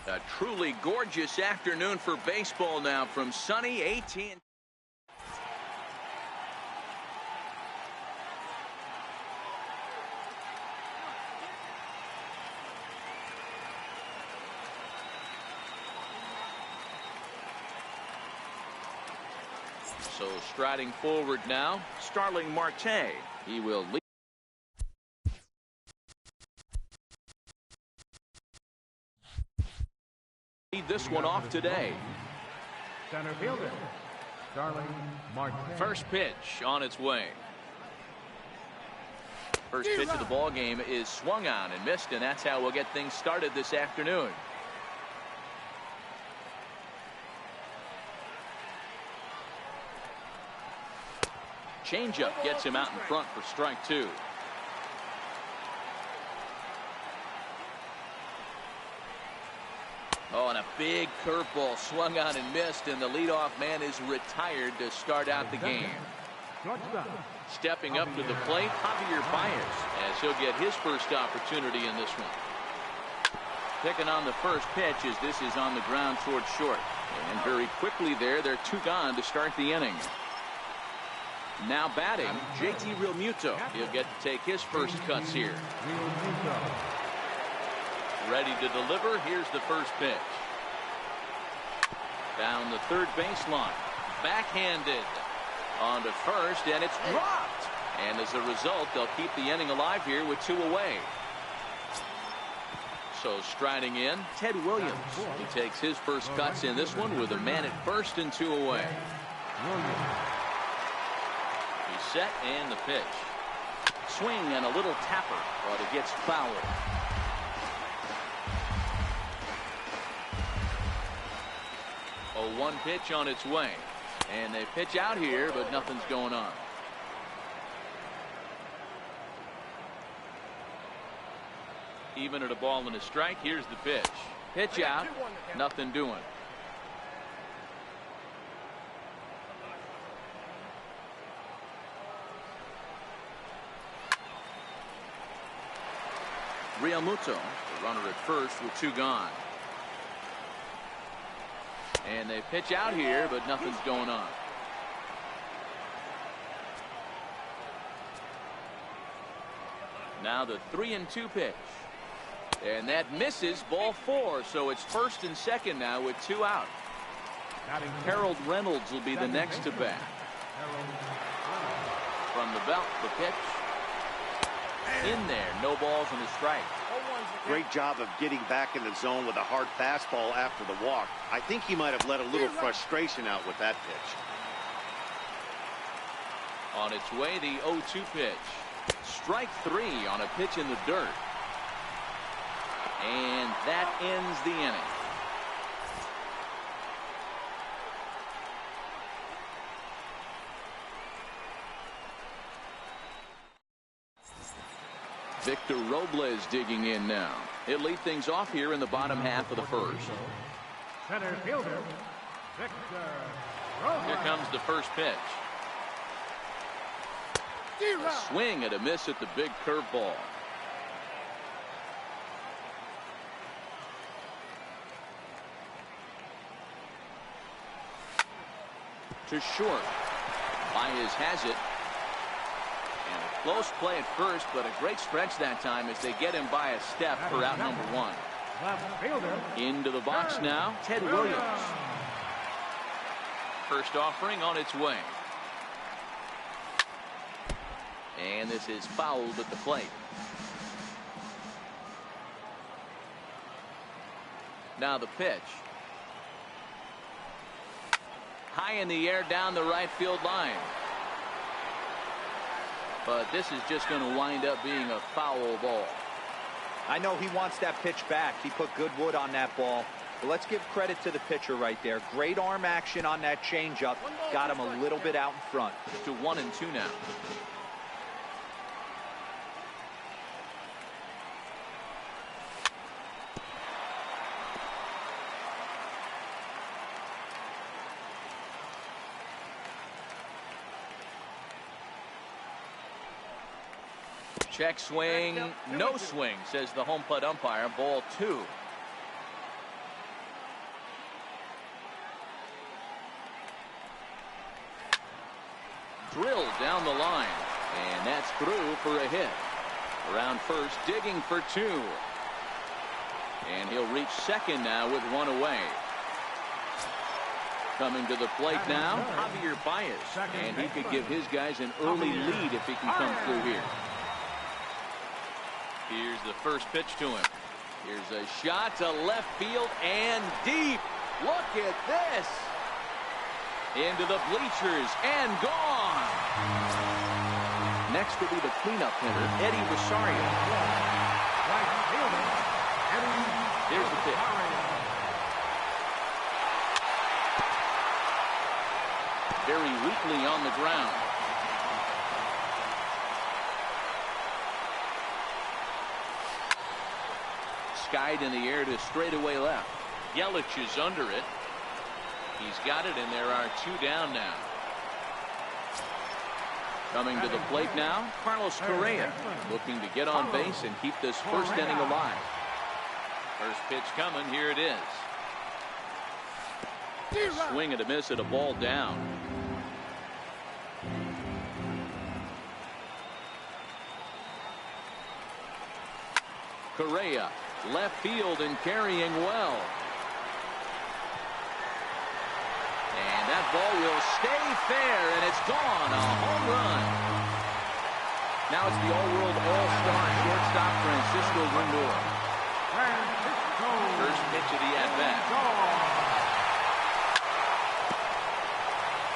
A truly gorgeous afternoon for baseball now from sunny AT&T. So striding forward now, Starling Marte. He will lead this one off today. Center fielder, Starling Marte. First pitch on its way. First pitch of the ball game is swung on and missed, and that's how we'll get things started this afternoon. Changeup gets him out in front for strike two. Oh, and a big curveball swung on and missed, and the leadoff man is retired to start out the game. Stepping up to the plate, Javier Baez, as he'll get his first opportunity in this one. Picking on the first pitch as this is on the ground towards short. And very quickly there, they're two gone to start the inning. Now batting, JT Realmuto. He'll get to take his first cuts here. Ready to deliver. Here's the first pitch. Down the third baseline. Backhanded. On to first, and it's dropped. And as a result, they'll keep the inning alive here with two away. So striding in, Ted Williams. He takes his first cuts in this one with a man at first and two away. He's set, and the pitch. Swing and a little tapper, but it gets fouled. 0-1 pitch on its way. And they pitch out here, but nothing's going on. Even at a ball and a strike, here's the pitch. Pitch out, nothing doing. Realmuto, the runner at first with two gone. And they pitch out here, but nothing's going on. Now the 3-2 pitch. And that misses, ball four. So it's first and second now with two out. Harold Reynolds will be the next to bat. From the belt, the pitch. In there, no balls and a strike. Great job of getting back in the zone with a hard fastball after the walk. I think he might have let a little frustration out with that pitch. On its way, the 0-2 pitch. Strike three on a pitch in the dirt. And that ends the inning. Victor Robles digging in now. He'll lead things off here in the bottom half of the first. Center fielder, Victor Robles. Here comes the first pitch. A swing and a miss at the big curveball. To short. Baez has it. And a close play at first, but a great stretch that time as they get him by a step for out number one. Left fielder. Into the box now, Ted Williams. First offering on its way. And this is fouled at the plate. Now the pitch. High in the air down the right field line. But this is just going to wind up being a foul ball. I know he wants that pitch back. He put good wood on that ball. But let's give credit to the pitcher right there. Great arm action on that changeup. Got him a little bit out in front. To 1-2 now. Check swing, no swing, says the home plate umpire. Ball two. down the line, and that's through for a hit. Around first, digging for two. And he'll reach second now with one away. Coming to the plate now, Javier Baez. And he could give his guys an early lead if he can come through here. Here's the first pitch to him. Here's a shot to left field and deep. Look at this. Into the bleachers and gone. Next will be the cleanup hitter, Eddie Rosario. Here's the pitch. Very weakly on the ground. Skied in the air to straightaway left. Yelich is under it. He's got it, and there are two down now. Coming to the plate now, Carlos Correa, looking to get on base and keep this first inning alive. First pitch coming, here it is. Swing and a miss at a ball down. Correa, left field and carrying well. And that ball will stay fair, and it's gone. A home run. Now it's the all-world all-star shortstop Francisco Lindor. First pitch of the at-bat.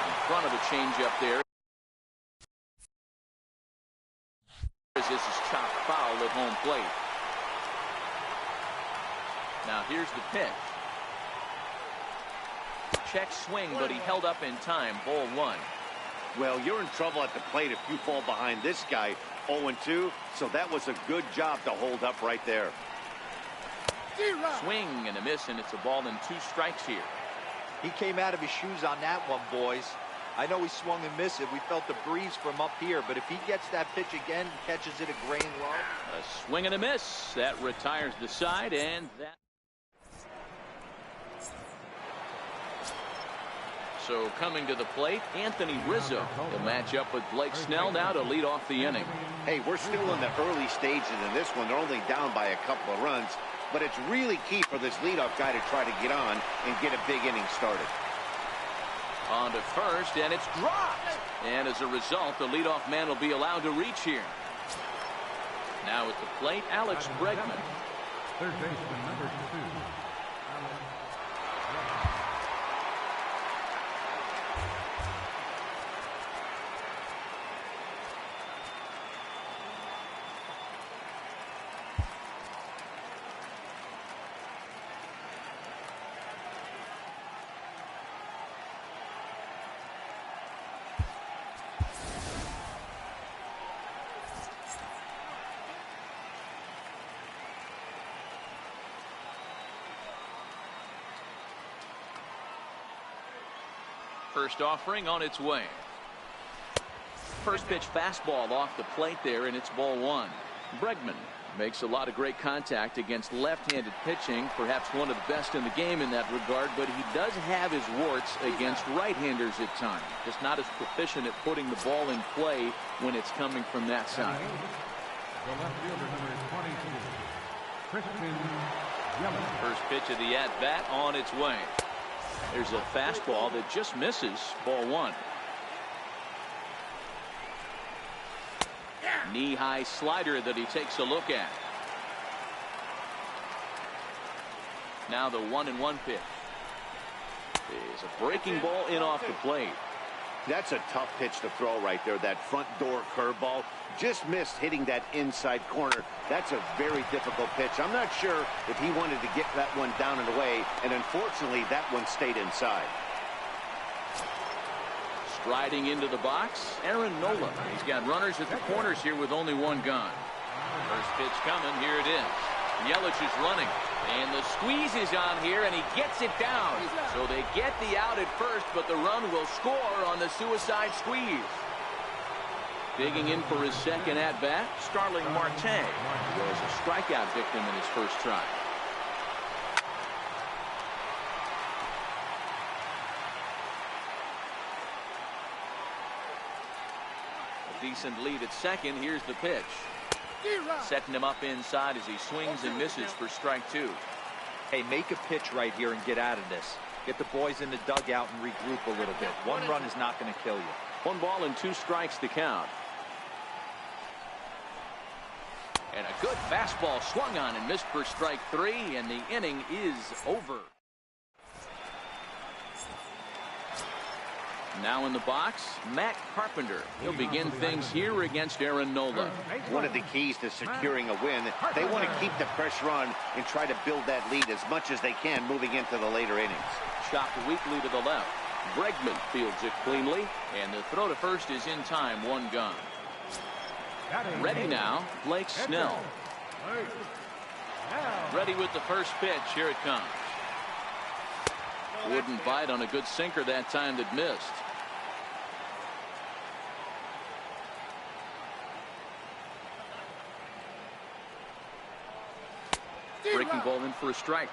In front of the changeup there. This is chopped foul at home plate. Now here's the pitch. Check swing, but he held up in time. Ball one. Well, you're in trouble at the plate if you fall behind this guy 0-2, so that was a good job to hold up right there. Swing and a miss, and it's a ball and two strikes here. He came out of his shoes on that one, boys. I know he swung and missed it. We felt the breeze from up here, but if he gets that pitch again and catches it a grain low. A swing and a miss. That retires the side, and that. So coming to the plate, Anthony Rizzo. He'll match up with Blake Snell now to lead off the inning. Hey, we're still in the early stages in this one. They're only down by a couple of runs, but it's really key for this leadoff guy to try to get on and get a big inning started. On to first, and it's dropped. And as a result, the leadoff man will be allowed to reach here. Now at the plate, Alex Bregman. Third baseman, number 2. First offering on its way. First pitch fastball off the plate there, and it's ball one. Bregman makes a lot of great contact against left-handed pitching, perhaps one of the best in the game in that regard, but he does have his warts against right-handers at times. Just not as proficient at putting the ball in play when it's coming from that side. The left fielder, number 22, Christian Yelich. First pitch of the at-bat on its way. There's a fastball that just misses. Ball one. Knee-high slider that he takes a look at. Now the 1-1 pitch. There's a breaking ball in off the plate. That's a tough pitch to throw right there. That front door curveball just missed hitting that inside corner. That's a very difficult pitch. I'm not sure if he wanted to get that one down and away, and unfortunately that one stayed inside. Striding into the box, Aaron Nola. He's got runners at the corners here with only one gone. First pitch coming. Here it is. Yelich is running, and the squeeze is on here, and he gets it down. So they get the out at first, but the run will score on the suicide squeeze. Digging in for his second at-bat, Starling Marte was a strikeout victim in his first try. Decent lead at second. Here's the pitch. Setting him up inside as he swings and misses for strike two. Hey, make a pitch right here and get out of this. Get the boys in the dugout and regroup a little bit. One run is not going to kill you. 1 ball and 2 strikes to count. And a good fastball swung on and missed for strike 3, and the inning is over. Now in the box, Matt Carpenter. He'll begin things here against Aaron Nola. One of the keys to securing a win, they want to keep the pressure on and try to build that lead as much as they can moving into the later innings. Chopped weakly to the left. Bregman fields it cleanly, and the throw to first is in time, 1 gone. Ready now, Blake Snell. Ready with the first pitch. Here it comes. Wouldn't bite on a good sinker that time that missed. Breaking ball in for a strike.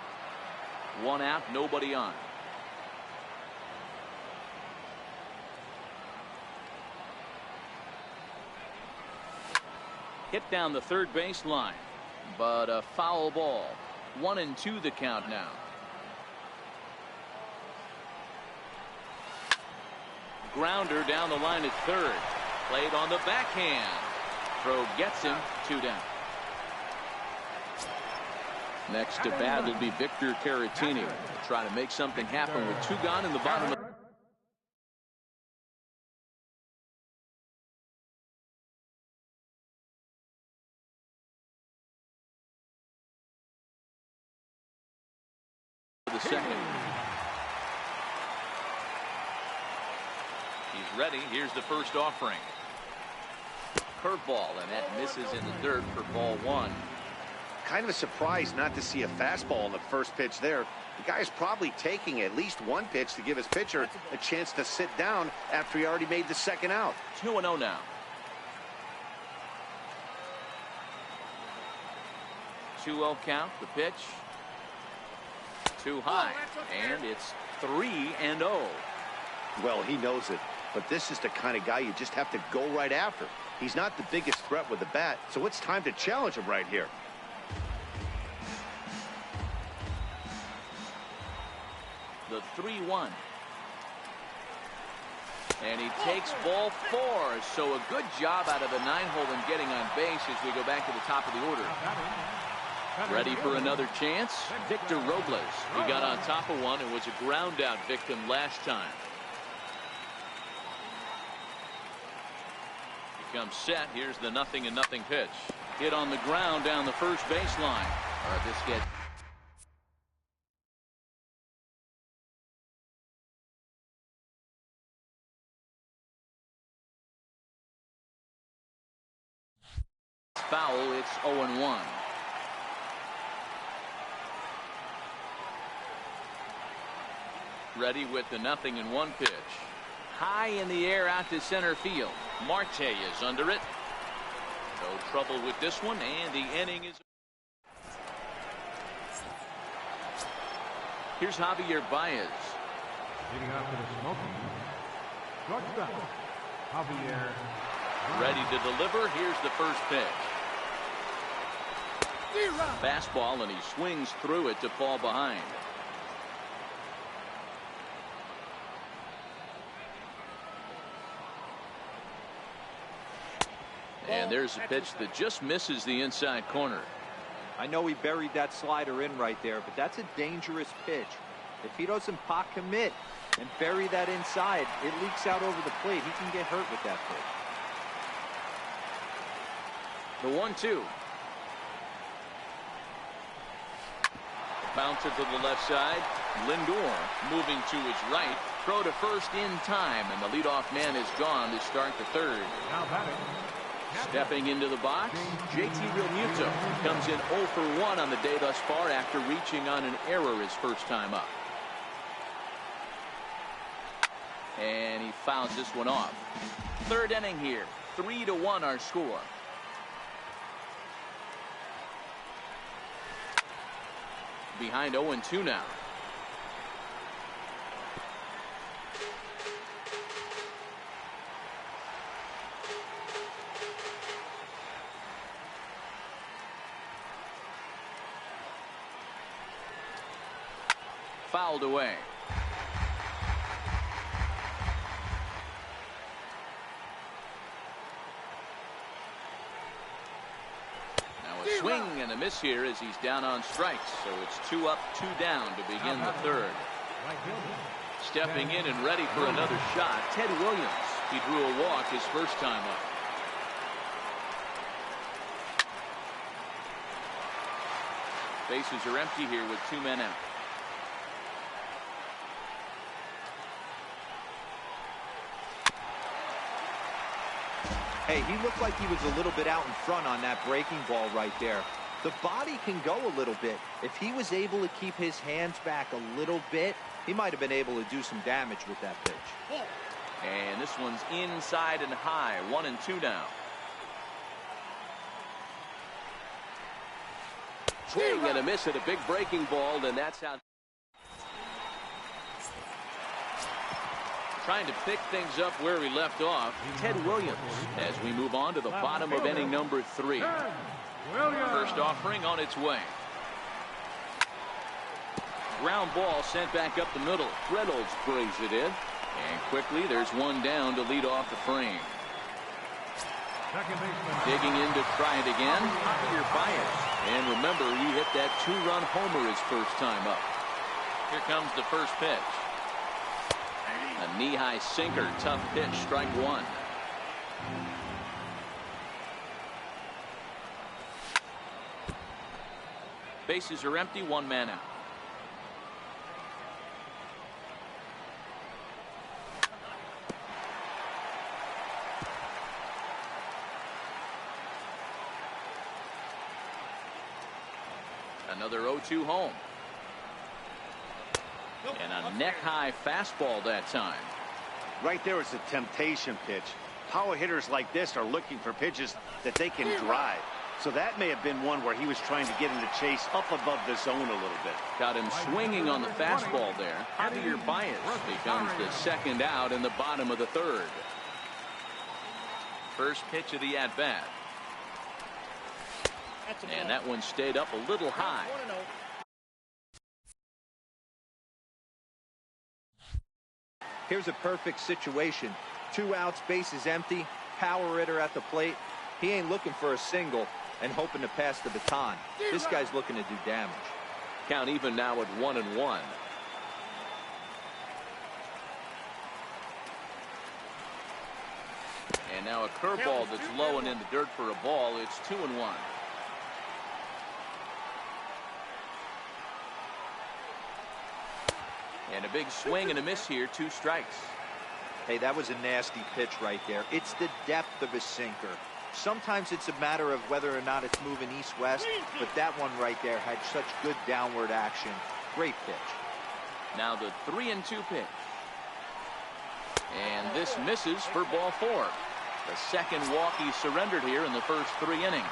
1 out, nobody on. Hit down the third base line, but a foul ball. 1-2 the count now. Grounder down the line at third. Played on the backhand. Throw gets him, 2 down. Next to bat will be Victor Caratini. Try to make something happen with 2 gone in the bottom of the second. He's ready. Here's the first offering. Curveball, and that misses in the dirt for ball 1. Kind of a surprise not to see a fastball in the first pitch there. The guy's probably taking at least 1 pitch to give his pitcher a chance to sit down after he already made the second out. 2-0 now. 2-0 count. The pitch. Too high, and it's 3-0. Well, he knows it, but this is the kind of guy you just have to go right after. He's not the biggest threat with the bat, so it's time to challenge him right here. The 3-1. And he takes ball 4. So a good job out of the 9-hole in getting on base as we go back to the top of the order. Ready for another chance? Victor Robles. He got on top of one and was a ground out victim last time. He comes set. Here's the 0-0 pitch. Hit on the ground down the first baseline. This gets foul. It's 0-1. Ready with the 0-1 pitch. High in the air out to center field. Marte is under it. No trouble with this one, and the inning is. Here's Javier Baez. Leading off with a smoking. Shortstop, Javier. Ready to deliver. Here's the first pitch. Fastball, and he swings through it to fall behind. And there's a pitch that just misses the inside corner. I know he buried that slider in right there, but that's a dangerous pitch. If he doesn't pot commit and bury that inside, it leaks out over the plate. He can get hurt with that pitch. The 1-2. Bouncer to the left side. Lindor moving to his right. Throw to first in time, and the leadoff man is gone to start the third. Now batting. Stepping into the box, JT Realmuto comes in 0 for 1 on the day thus far after reaching on an error his first time up. And he fouls this one off. Third inning here. 3-1 our score. Behind 0-2 now. fouled away. Now a swing and a miss here as he's down on strikes. So it's 2 up, 2 down to begin the third. Stepping in and ready for another shot, Ted Williams. He drew a walk his first time up. Bases are empty here with 2 men out. Hey, he looked like he was a little bit out in front on that breaking ball right there. The body can go a little bit. If he was able to keep his hands back a little bit, he might have been able to do some damage with that pitch. And this one's inside and high. 1-2 now. Swing and a miss at a big breaking ball, and that's how. Trying to pick things up where we left off, Ted Williams, as we move on to the bottom of inning number 3. First offering on its way. Ground ball sent back up the middle. Reynolds brings it in. And quickly, there's one down to lead off the frame. Digging in to try it again, Javier Baez. And remember, he hit that 2-run homer his first time up. Here comes the first pitch. A knee-high sinker, tough pitch, strike 1. Bases are empty, 1 man out. Another 0-2 home. And a neck-high fastball that time. Right there is a temptation pitch. Power hitters like this are looking for pitches that they can drive. So that may have been one where he was trying to get in the chase up above the zone a little bit. Got him swinging on the fastball there. Javier Baez becomes the second out in the bottom of the third. First pitch of the at-bat. And that one stayed up a little high. Here's a perfect situation. 2 outs, bases empty, power hitter at the plate. He ain't looking for a single and hoping to pass the baton. This guy's looking to do damage. Count even now at 1-1. And now a curveball that's low and in the dirt for a ball. It's 2-1. And a big swing and a miss here, 2 strikes. Hey, that was a nasty pitch right there. It's the depth of a sinker. Sometimes it's a matter of whether or not it's moving east-west, but that one right there had such good downward action. Great pitch. Now the 3-2 pitch. And this misses for ball 4. The second walk he surrendered here in the first 3 innings.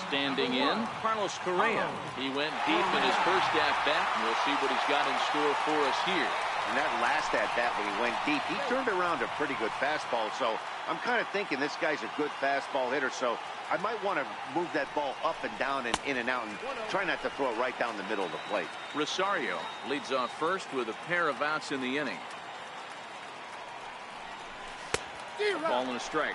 Standing in, Carlos Correa. He went deep in his first at-bat, and we'll see what he's got in store for us here. And that last at-bat when he went deep, he turned around a pretty good fastball. So I'm kind of thinking this guy's a good fastball hitter. So I might want to move that ball up and down and in and out and try not to throw it right down the middle of the plate. Rosario leads off first with a pair of outs in the inning. A ball and a strike.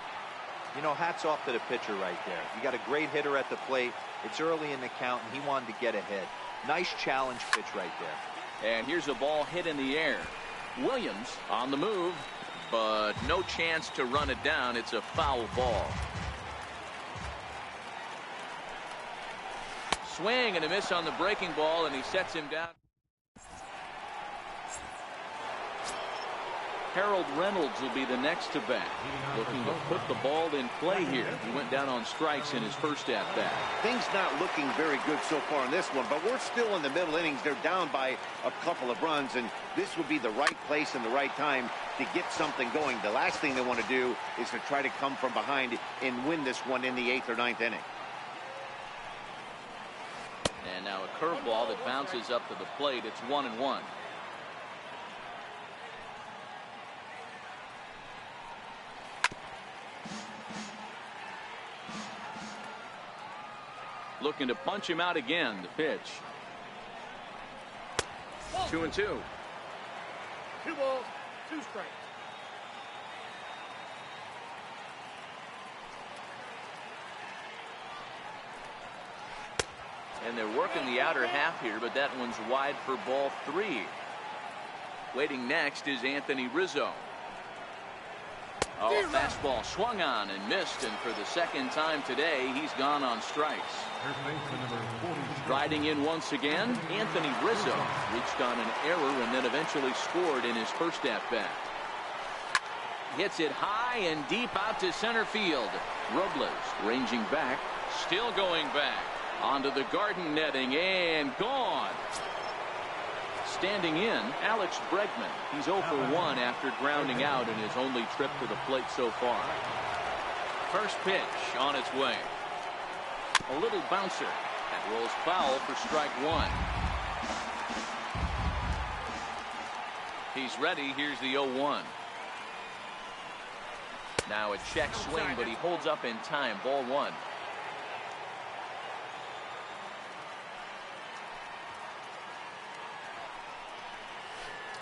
You know, hats off to the pitcher right there. You got a great hitter at the plate. It's early in the count, and he wanted to get ahead. Nice challenge pitch right there. And here's a ball hit in the air. Williams on the move, but no chance to run it down. It's a foul ball. Swing and a miss on the breaking ball, and he sets him down. Harold Reynolds will be the next to bat, looking to put the ball in play here. He went down on strikes in his first at-bat. Things not looking very good so far in this one, but we're still in the middle innings. They're down by a couple of runs, and this would be the right place and the right time to get something going. The last thing they want to do is to try to come from behind and win this one in the 8th or 9th inning. And now a curveball that bounces up to the plate. It's 1-1. Looking to punch him out again. The pitch. 2-2. 2 balls, 2 strikes. And they're working the outer half here, but that one's wide for ball 3. Waiting next is Anthony Rizzo. Oh, fastball swung on and missed, and for the second time today, he's gone on strikes. Riding in once again, Anthony Rizzo reached on an error and then eventually scored in his first at-bat. Hits it high and deep out to center field. Robles ranging back, still going back. Onto the garden netting and gone. Standing in, Alex Bregman. He's 0 for 1 after grounding out in his only trip to the plate so far. First pitch on its way. A little bouncer. That rolls foul for strike 1. He's ready. Here's the 0-1. Now a check swing, but he holds up in time. Ball 1.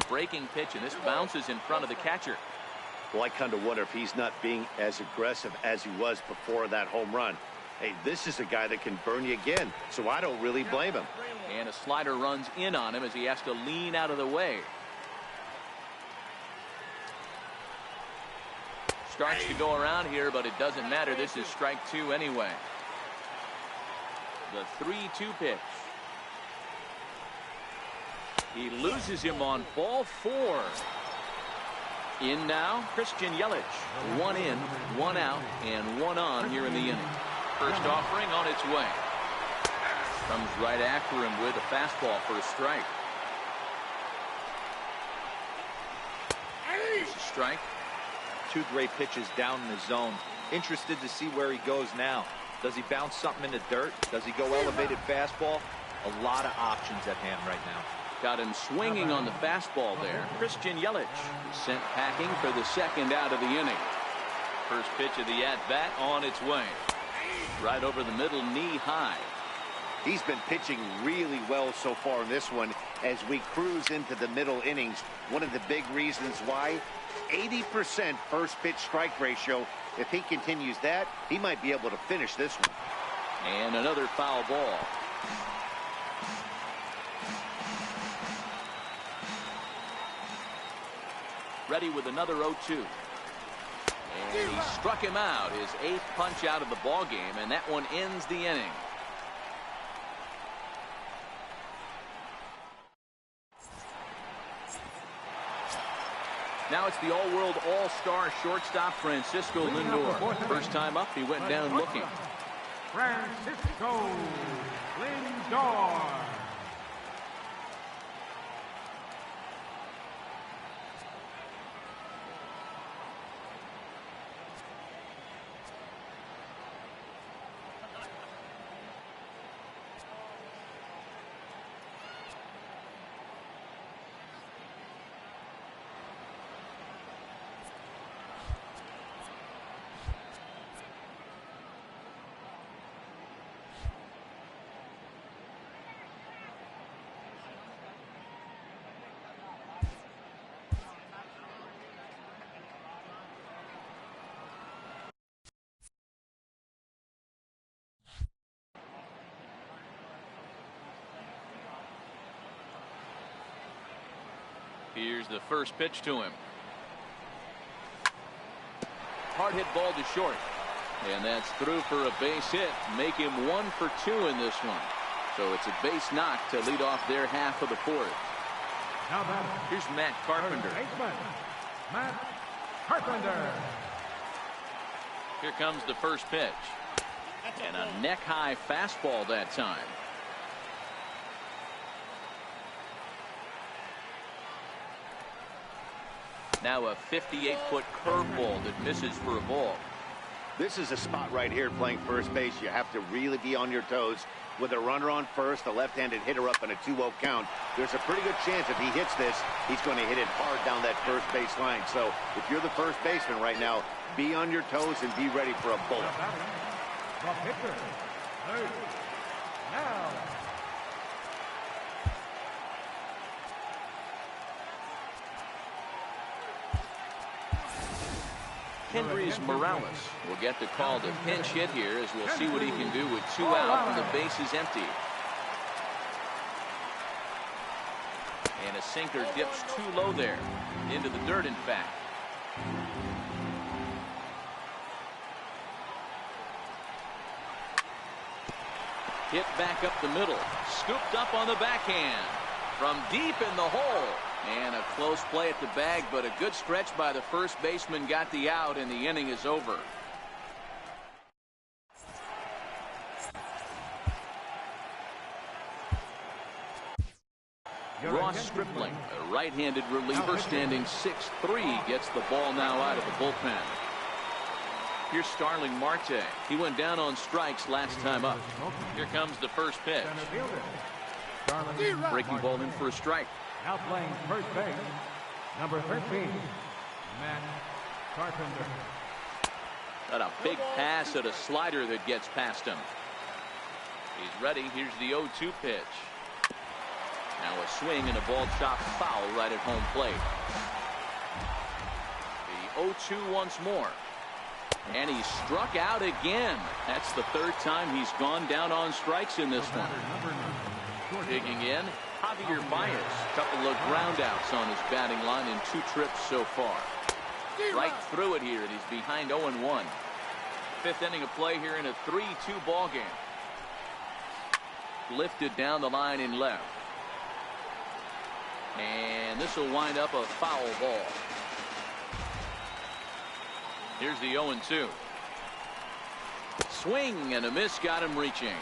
Breaking pitch, and this bounces in front of the catcher. Well, I kind of wonder if he's not being as aggressive as he was before that home run. Hey, this is a guy that can burn you again, so I don't really blame him. And a slider runs in on him as he has to lean out of the way. Starts to go around here, but it doesn't matter. This is strike 2 anyway. The 3-2 pitch. He loses him on ball 4. In now, Christian Yelich. 1 in, 1 out, and 1 on here in the inning. First offering on its way. Comes right after him with a fastball for a strike. It's a strike. 2 great pitches down in the zone. Interested to see where he goes now. Does he bounce something in the dirt? Does he go elevated fastball? A lot of options at hand right now. Got him swinging on the fastball there. Christian Yelich sent packing for the second out of the inning. First pitch of the at-bat on its way. Right over the middle, knee high. He's been pitching really well so far in this one as we cruise into the middle innings. One of the big reasons why, 80% first pitch strike ratio. If he continues that, he might be able to finish this one. And another foul ball. Ready with another 0-2. And he struck him out, his 8th punch out of the ball game, and that one ends the inning. Now it's the all-world all-star shortstop Francisco Lindor. First time up, he went down looking. Francisco Lindor. Here's the first pitch to him. Hard hit ball to short. And that's through for a base hit. Make him 1 for 2 in this one. So it's a base knock to lead off their half of the 4th. Here's Matt Carpenter. Matt Carpenter. Here comes the first pitch. And a neck-high fastball that time. Now a 58-foot curveball that misses for a ball. This is a spot right here playing first base. You have to really be on your toes. With a runner on first, a left-handed hitter up in a 2-0 count, there's a pretty good chance if he hits this, he's going to hit it hard down that first base line. So if you're the first baseman right now, be on your toes and be ready for a bullet. The pitcher. Now. Kendrys Morales will get the call to pinch hit here, as we'll see what he can do with 2 out and the base is empty. And a sinker dips too low there. Into the dirt, in fact. Hit back up the middle. Scooped up on the backhand. From deep in the hole. And a close play at the bag, but a good stretch by the first baseman got the out, and the inning is over. Ross Stripling, a right-handed reliever standing 6'3", gets the ball now out of the bullpen. Here's Starling Marte. He went down on strikes last time up. Here comes the first pitch. Breaking ball in for a strike. Now playing first base, number 13, Matt Carpenter. Got a big pass at a slider that gets past him. He's ready. Here's the 0-2 pitch. Now a swing and a ball chopped foul right at home plate. The 0-2 once more. And he struck out again. That's the third time he's gone down on strikes in this one. Digging in, Javier Baez. Couple of ground outs on his batting line in 2 trips so far. Right through it here, and he's behind 0-1. Fifth inning of play here in a 3-2 ball game. Lifted down the line in left. And this will wind up a foul ball. Here's the 0-2. Swing and a miss got him reaching.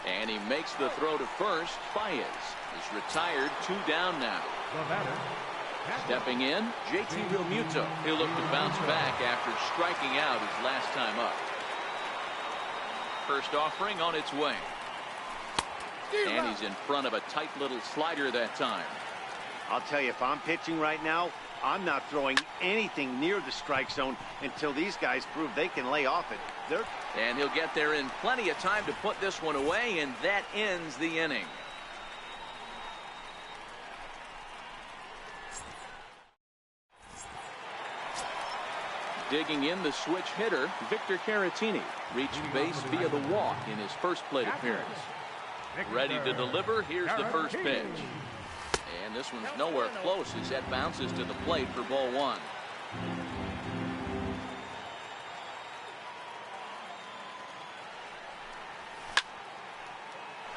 And he makes the throw to first. Baez is retired, 2 down now. Stepping in, JT Realmuto. He'll look to bounce back after striking out his last time up. First offering on its way. And he's in front of a tight little slider that time. I'll tell you, if I'm pitching right now, I'm not throwing anything near the strike zone until these guys prove they can lay off it. And he'll get there in plenty of time to put this one away, and that ends the inning. Digging in, the switch hitter, Victor Caratini, reached base via the walk in his first plate appearance. Ready to deliver. Here's the first pitch. And this one's nowhere close as that bounces to the plate for ball 1.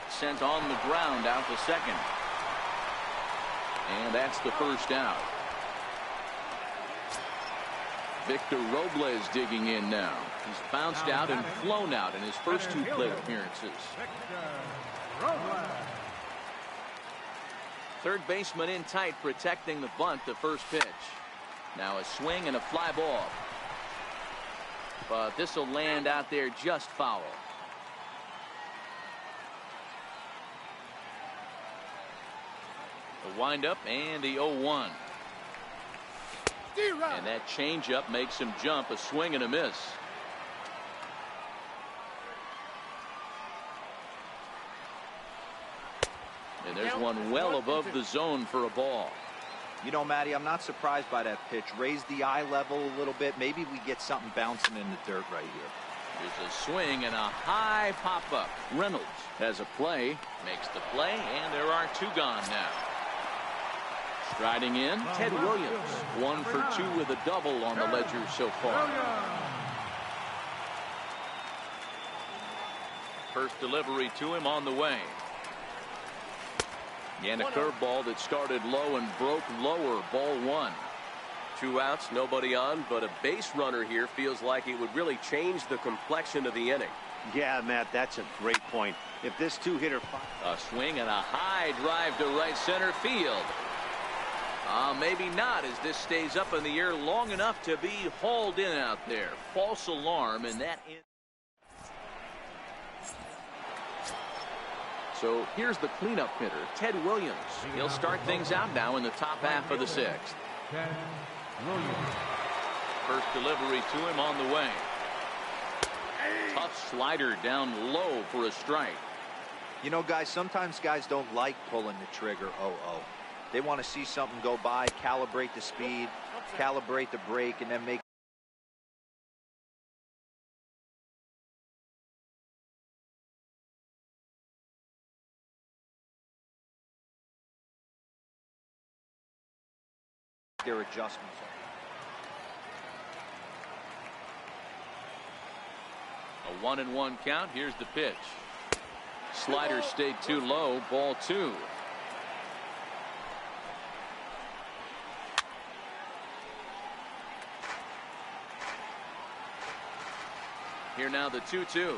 Sent on the ground out to second. And that's the first out. Victor Robles digging in now. He's bounced out and flown out in his first 2 plate appearances. Third baseman in tight, protecting the bunt, the first pitch. Now a swing and a fly ball. But this will land out there just foul. The windup and the 0-1. And that changeup makes him jump. A swing and a miss. And there's one well above the zone for a ball. You know, Matty, I'm not surprised by that pitch. Raise the eye level a little bit. Maybe we get something bouncing in the dirt right here. There's a swing and a high pop-up. Reynolds has a play, makes the play, and there are 2 gone now. Striding in, Ted Williams. 1 for 2 with a double on the ledger so far. First delivery to him on the way. And a curveball that started low and broke lower. Ball 1. 2 outs, nobody on, but a base runner here feels like it would really change the complexion of the inning. Yeah, Matt, that's a great point. If this 2-hitter... A swing and a high drive to right center field. Maybe not, as this stays up in the air long enough to be hauled in out there. False alarm, and that... So here's the cleanup hitter, Ted Williams. He'll start things out now in the top half of the 6th. First delivery to him on the way. Tough slider down low for a strike. You know, guys, sometimes guys don't like pulling the trigger 0-0. They want to see something go by, calibrate the speed. calibrate the break, and then make their adjustments. A 1-1 count. Here's the pitch. Slider stayed too low. Ball 2. Here now the 2-2 is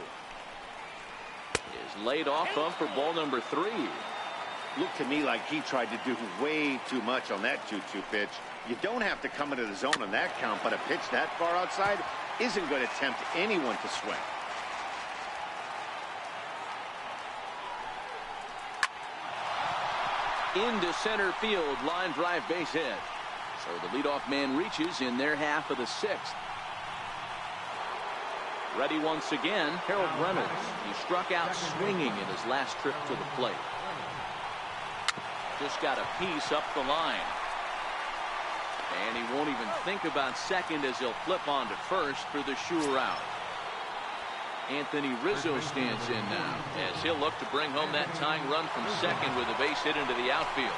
laid off of for ball number 3. Looked to me like he tried to do way too much on that 2-2 pitch. You don't have to come into the zone on that count, but a pitch that far outside isn't going to tempt anyone to swing. Into center field, line drive, base hit. So the leadoff man reaches in their half of the 6th. Ready once again, Harold Reynolds. He struck out swinging in his last trip to the plate. Just got a piece up the line. And he won't even think about second as he'll flip on to first for the sure out. Anthony Rizzo stands in now as he'll look to bring home that tying run from second with a base hit into the outfield.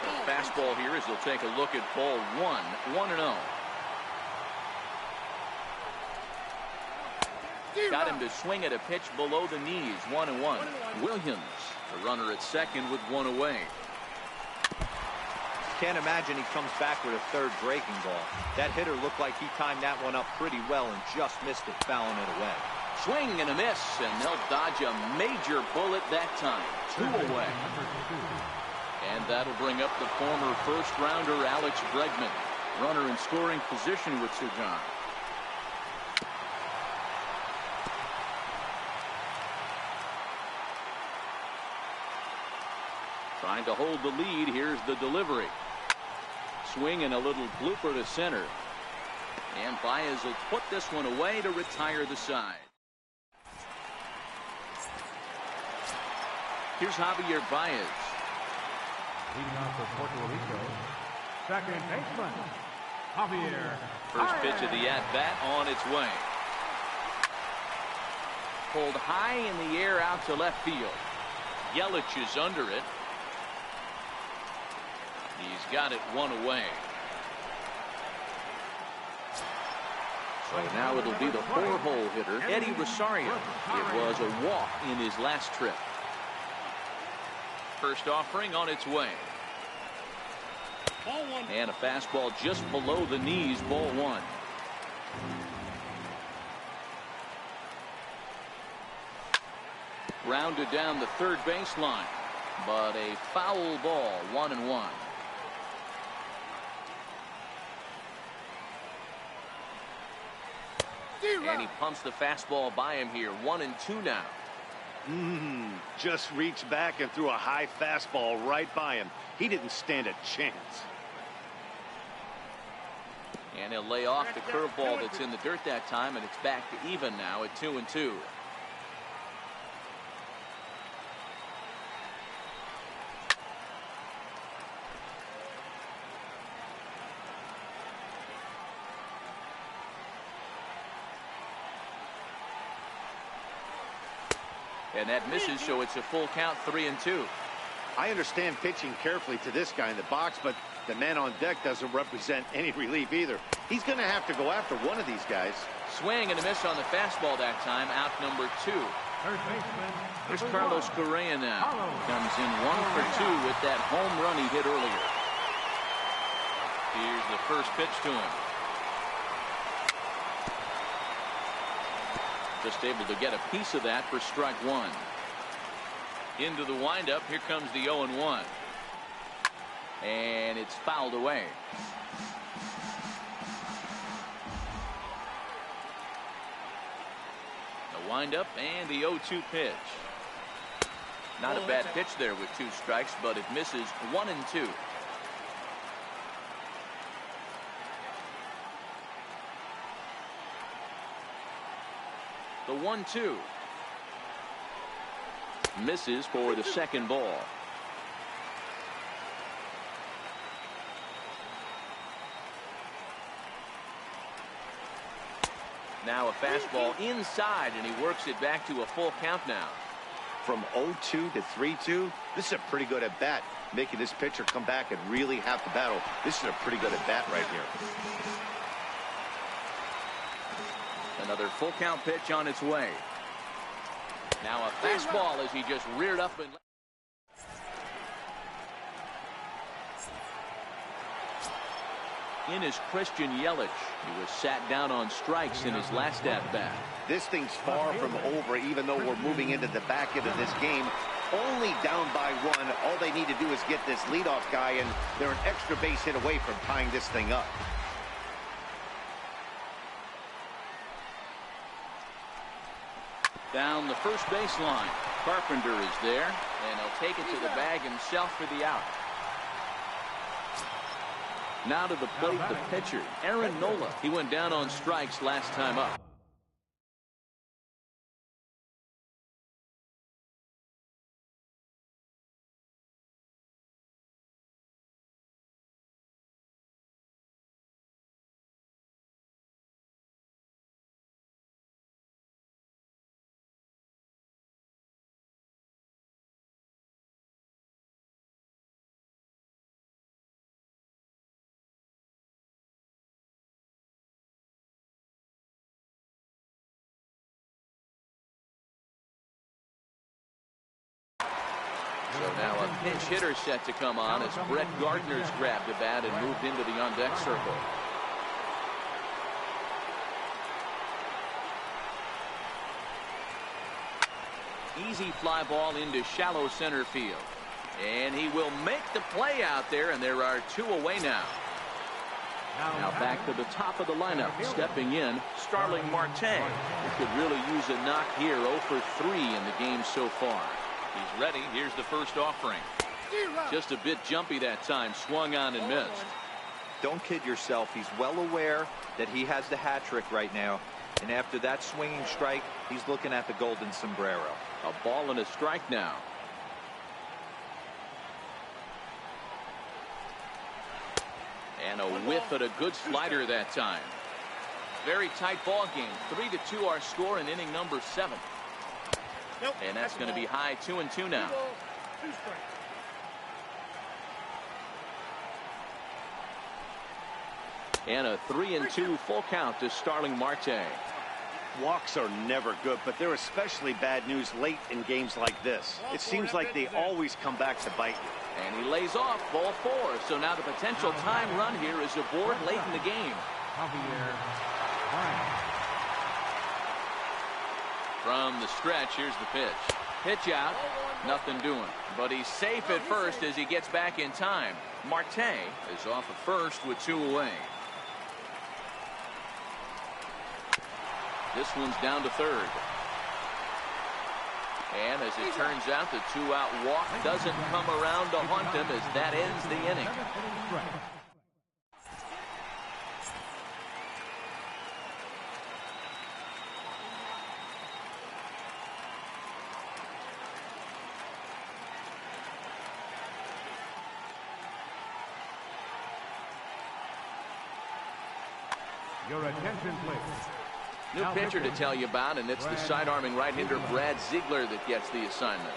A fastball here as he'll take a look at ball 1, 1-0. Got him to swing at a pitch below the knees, 1-1. Williams, the runner at second with 1 away. Can't imagine he comes back with a third breaking ball. That hitter looked like he timed that one up pretty well and just missed it, fouling it away. Swing and a miss, and they'll dodge a major bullet that time. 2 away. And that'll bring up the former first-rounder Alex Bregman. Runner in scoring position with Sir John. Trying to hold the lead. Here's the delivery. Swing and a little blooper to center. And Baez will put this one away to retire the side. Here's Javier Baez. Leading off for Puerto Rico, second baseman, Javier. First pitch of the at-bat on its way. Pulled high in the air out to left field. Yelich is under it. He's got it 1 away. So now it'll be the 4-hole hitter, Eddie Rosario. It was a walk in his last trip. First offering on its way. And a fastball just below the knees, ball 1. Rounded down the third baseline, but a foul ball, 1-1. And he pumps the fastball by him here. 1-2 now. Just reached back and threw a high fastball right by him. He didn't stand a chance. And he'll lay off the curveball that's in the dirt that time, and it's back to even now at 2-2. And that misses, so it's a full count, 3-2. I understand pitching carefully to this guy in the box, but the man on deck doesn't represent any relief either. He's going to have to go after one of these guys. Swing and a miss on the fastball that time, out number 2. Third baseman, Here's Carlos Correa now. Comes in 1 for 2 with that home run he hit earlier. Here's the first pitch to him. Just able to get a piece of that for strike 1. Into the windup. Here comes the 0-1. And it's fouled away. The windup and the 0-2 pitch. Not a bad pitch there with 2 strikes, but it misses. 1-2. The 1-2 misses for the second ball. Now a fastball inside, and he works it back to a full count now. From 0-2 to 3-2, this is a pretty good at bat. Making this pitcher come back and really have to battle. This is a pretty good at bat right here. Another full count pitch on its way. Now a fastball as he just reared up and. In is Christian Yelich. He was sat down on strikes in his last at-bat. This thing's far from over, even though we're moving into the back end of this game. Only down by one. All they need to do is get this leadoff guy, and they're an extra base hit away from tying this thing up. Down the first baseline. Carpenter is there, and he'll take it to the bag himself for the out. Now to the plate, the pitcher, Aaron Nola. He went down on strikes last time up. So now a pinch hitter set to come on as Brett Gardner's grabbed a bat and moved into the on-deck circle. Easy fly ball into shallow center field. And he will make the play out there, and there are two away now. Now back to the top of the lineup. Stepping in, Starling Marte. He could really use a knock here. 0 for 3 in the game so far. He's ready. Here's the first offering. Just a bit jumpy that time. Swung on and missed. Don't kid yourself. He's well aware that he has the hat trick right now. And after that swinging strike, he's looking at the golden sombrero. A ball and a strike now. And a whiff at a good slider that time. Very tight ball game. 3-2 our score in inning number 7. And that's going to be high 2-2 now. And a 3-2 full count to Starling Marte. Walks are never good, but they're especially bad news late in games like this. It seems like they always come back to bite you. And he lays off ball 4. So now the potential time run here is aboard late in the game. From the stretch, here's the pitch. Pitch out, nothing doing. But he's safe at first as he gets back in time. Marte is off at first with 2 away. This one's down to third. And as it turns out, the 2-out walk doesn't come around to haunt him as that ends the inning. Your attention, please. New pitcher to tell you about, and it's the side-arming right-hander Brad Ziegler that gets the assignment.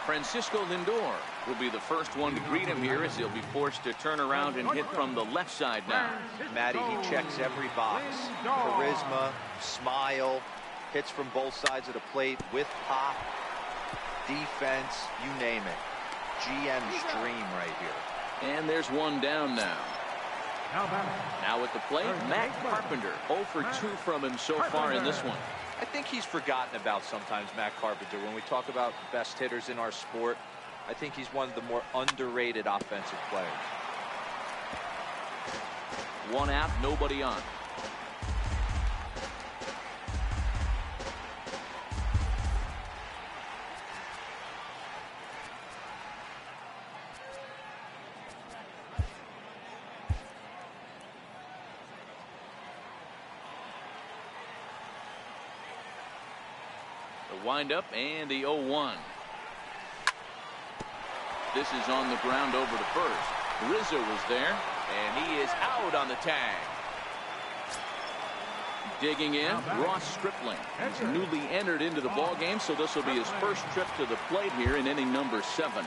Francisco Lindor will be the first one to greet him here as he'll be forced to turn around and hit from the left side now. Matty, he checks every box. Charisma, smile, hits from both sides of the plate with pop, defense, you name it. GM's dream right here. And there's one down now. Now at the plate, Matt Carpenter. 0 for 2 from him so far in this one. I think he's forgotten about sometimes, Matt Carpenter. When we talk about best hitters in our sport, I think he's one of the more underrated offensive players. 1 out, nobody on. The windup and the 0-1. This is on the ground over to first. Rizzo was there, and he is out on the tag. Digging in, Ross Stripling. He's newly entered into the ball game, so this will be his first trip to the plate here in inning number 7.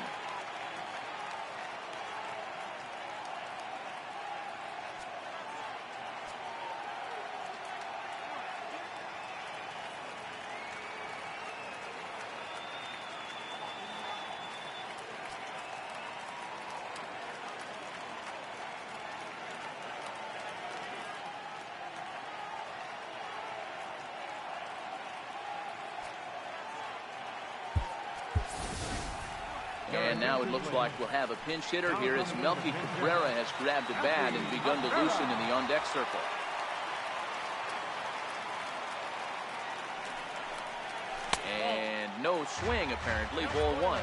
And now it looks like we'll have a pinch hitter here as Melky Cabrera has grabbed a bat and begun to loosen in the on-deck circle. And no swing, apparently. Ball 1.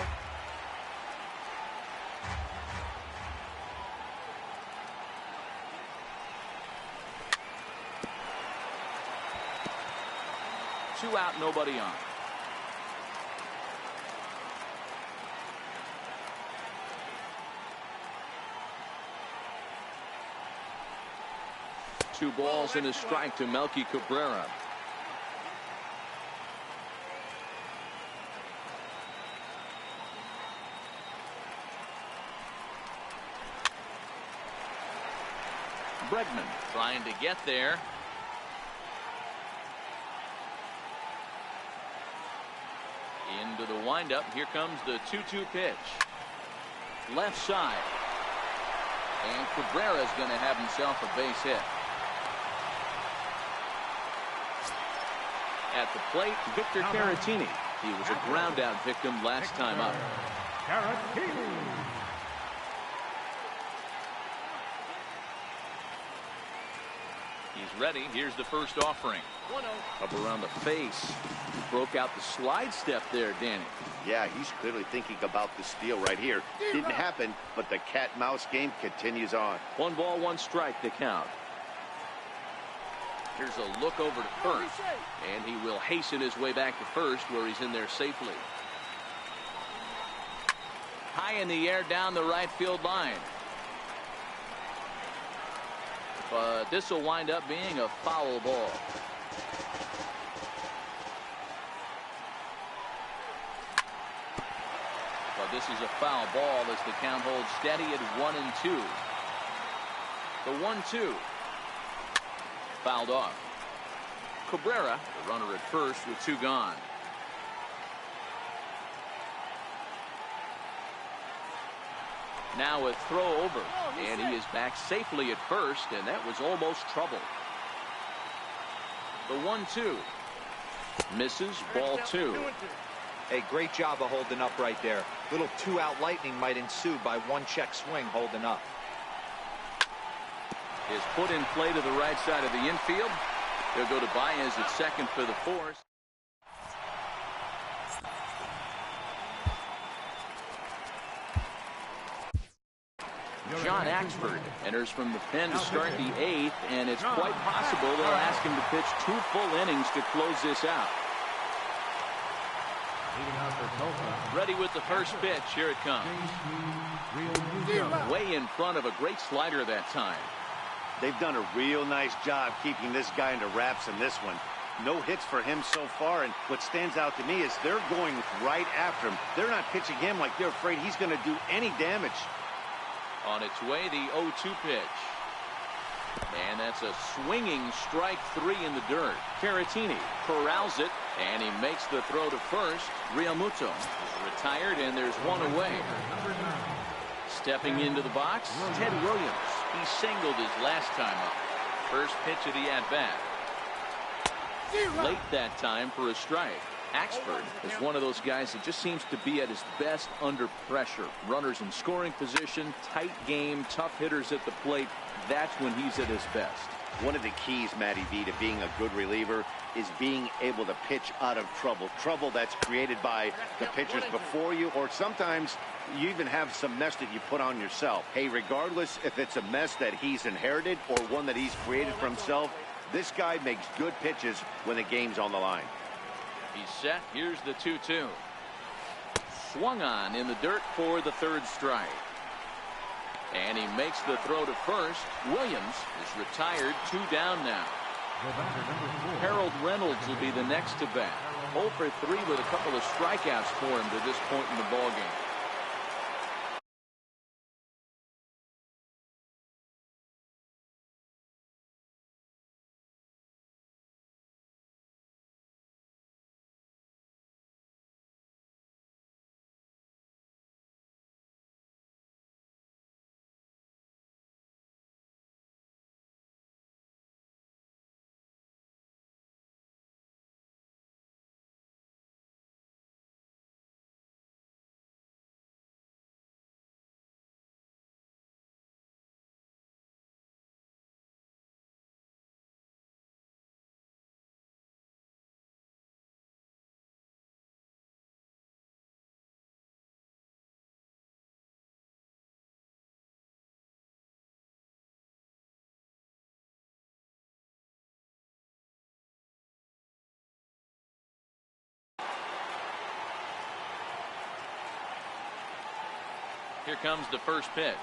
Two out, nobody on. Two balls and a strike to Melky Cabrera. Bregman trying to get there. Into the windup. Here comes the 2-2 pitch. Left side. And Cabrera is going to have himself a base hit. At the plate, Victor Caratini. He was a ground out victim last time up. Caratini. He's ready. Here's the first offering. Up around the face. Broke out the slide step there, Danny. Yeah, he's clearly thinking about the steal right here. Didn't happen, but the cat-mouse game continues on. 1 ball, 1 strike, the count. Here's a look over to first, and he will hasten his way back to first where he's in there safely. High in the air down the right field line. But this will wind up being a foul ball. But this is a foul ball as the count holds steady at 1-2. The 1-2. Fouled off. Cabrera, the runner at first with 2 gone. Now a throw over, and he is back safely at first, and that was almost trouble. The 1-2. Misses, ball 2. Hey, great job of holding up right there. Little 2-out lightning might ensue by 1 check swing holding up. Is put in play to the right side of the infield. They'll go to Baez at second for the force. John Axford enters from the pen to start the 8th, and it's quite possible they'll ask him to pitch 2 full innings to close this out. Ready with the first pitch. Here it comes. Way in front of a great slider that time. They've done a real nice job keeping this guy into wraps in this one. No hits for him so far, and what stands out to me is they're going right after him. They're not pitching him like they're afraid he's going to do any damage. On its way, the 0-2 pitch. And that's a swinging strike 3 in the dirt. Caratini corrals it, and he makes the throw to first. Realmuto is retired, and there's 1 away. Stepping into the box, Ted Williams. He singled his last time up. First pitch of the at-bat. Late that time for a strike. Axford is one of those guys that just seems to be at his best under pressure. Runners in scoring position, tight game, tough hitters at the plate. That's when he's at his best. One of the keys, Matty V, to being a good reliever is being able to pitch out of trouble. Trouble that's created by the pitchers before you, or sometimes you even have some mess that you put on yourself. Hey, regardless if it's a mess that he's inherited or one that he's created for himself, this guy makes good pitches when the game's on the line. He's set. Here's the 2-2. Swung on in the dirt for the third strike. And he makes the throw to first. Williams is retired. 2 down now. Harold Reynolds will be the next to bat. 0 for 3 with a couple of strikeouts for him to this point in the ballgame. Here comes the first pitch.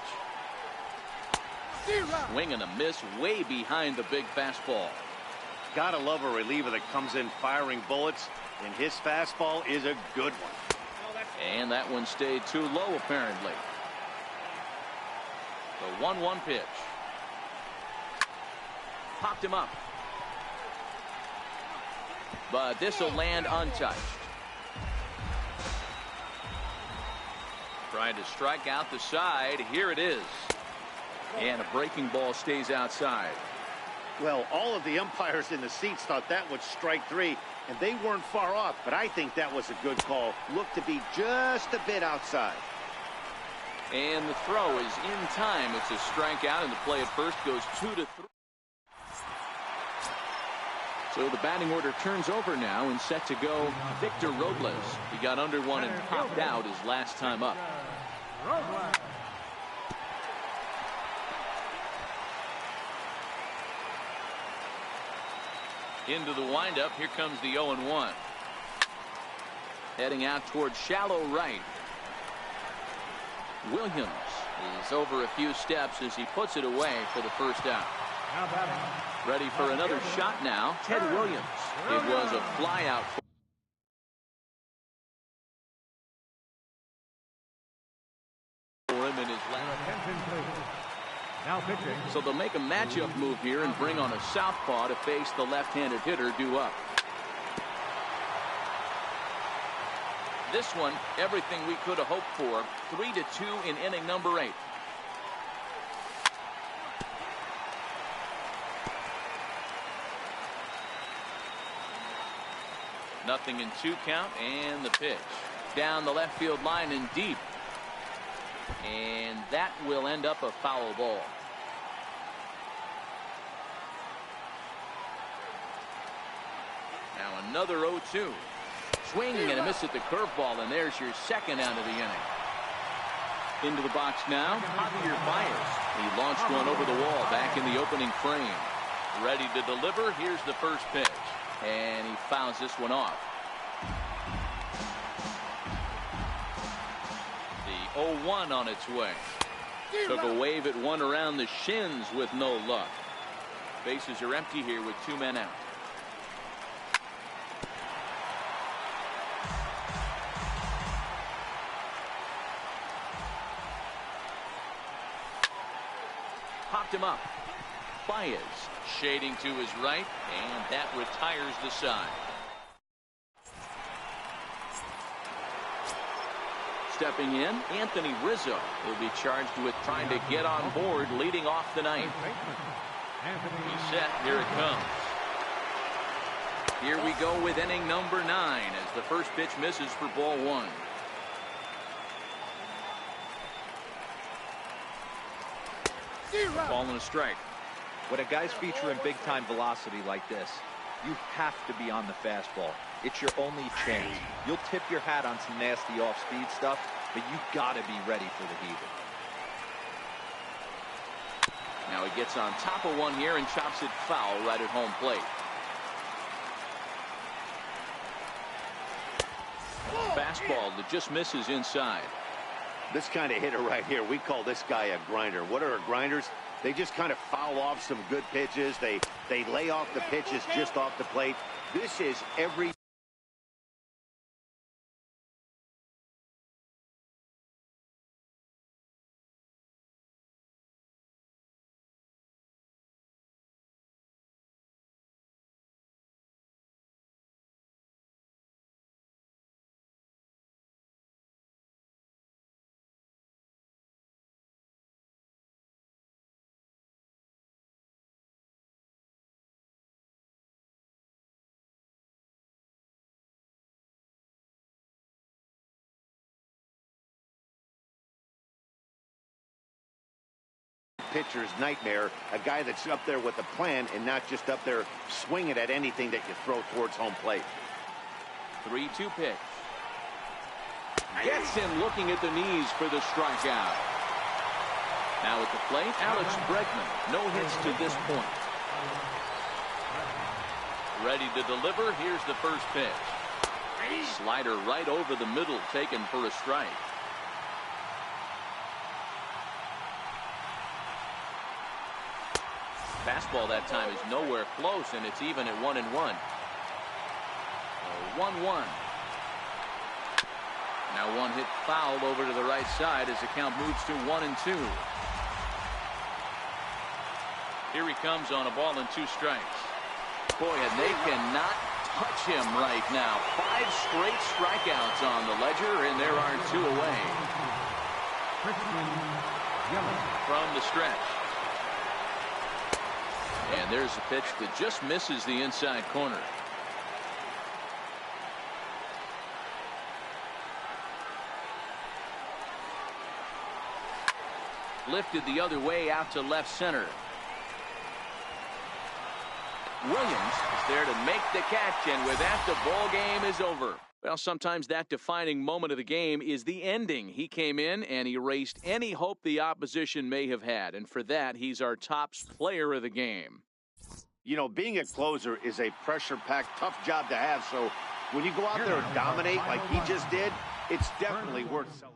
Swing and a miss way behind the big fastball. Gotta love a reliever that comes in firing bullets, and his fastball is a good one. And that one stayed too low, apparently. The 1-1 pitch. Popped him up. But this will land untouched. Trying to strike out the side. Here it is. And a breaking ball stays outside. Well, all of the umpires in the seats thought that was strike 3, and they weren't far off, but I think that was a good call. Looked to be just a bit outside. And the throw is in time. It's a strikeout, and the play at first goes 2-3. So the batting order turns over now, and set to go Victor Robles. He got under one and popped out his last time up. Into the windup. Here comes the 0-1. Heading out towards shallow right. Williams is over a few steps as he puts it away for the first out. Ready for another shot now. Ted Williams. It was a fly out. For him in his Now pitching. So they'll make a matchup move here and bring on a southpaw to face the left-handed hitter due up. This one, everything we could have hoped for. 3-2 in inning number 8. Nothing in 2 count, and the pitch. Down the left field line and deep. And that will end up a foul ball. Now another 0-2. Swinging and a miss at the curveball, and there's your second out of the inning. Into the box now, Javier Baez. He launched one over the wall back in the opening frame. Ready to deliver. Here's the first pitch. And he fouls this one off. The 0-1 on its way. Took a wave at one around the shins with no luck. Bases are empty here with 2 men out. Popped him up. Baez shading to his right, and that retires the side. Stepping in, Anthony Rizzo will be charged with trying to get on board leading off the ninth. He's set. Here it comes. Here we go with inning number 9 as the first pitch misses for ball 1. Ball and a strike. When a guy's featuring big-time velocity like this, you have to be on the fastball. It's your only chance. You'll tip your hat on some nasty off-speed stuff, but you got to be ready for the heater. Now he gets on top of one here and chops it foul right at home plate. Fastball that just misses inside. This kind of hitter right here, we call this guy a grinder. What are grinders? They just kind of foul off some good pitches. They lay off the pitches just off the plate. This is every pitcher's nightmare, a guy that's up there with a plan and not just up there swinging at anything that you throw towards home plate. 3-2 pitch. Gets him looking at the knees for the strikeout. Now at the plate, Alex Bregman. No hits to this point. Ready to deliver. Here's the first pitch. Slider right over the middle, taken for a strike. Fastball that time is nowhere close, and it's even at 1-1. 1-1. Now one hit foul over to the right side as the count moves to 1-2. Here he comes on a ball and 2 strikes. Boy, and they cannot touch him right now. 5 straight strikeouts on the ledger, and there are 2 away. From the stretch. And there's a pitch that just misses the inside corner. Lifted the other way out to left center. Williams is there to make the catch, and with that, the ball game is over. Well, sometimes that defining moment of the game is the ending. He came in and erased any hope the opposition may have had, and for that, he's our top player of the game. You know, being a closer is a pressure-packed, tough job to have, so when you go out there and dominate like he just did, it's definitely worth celebrating.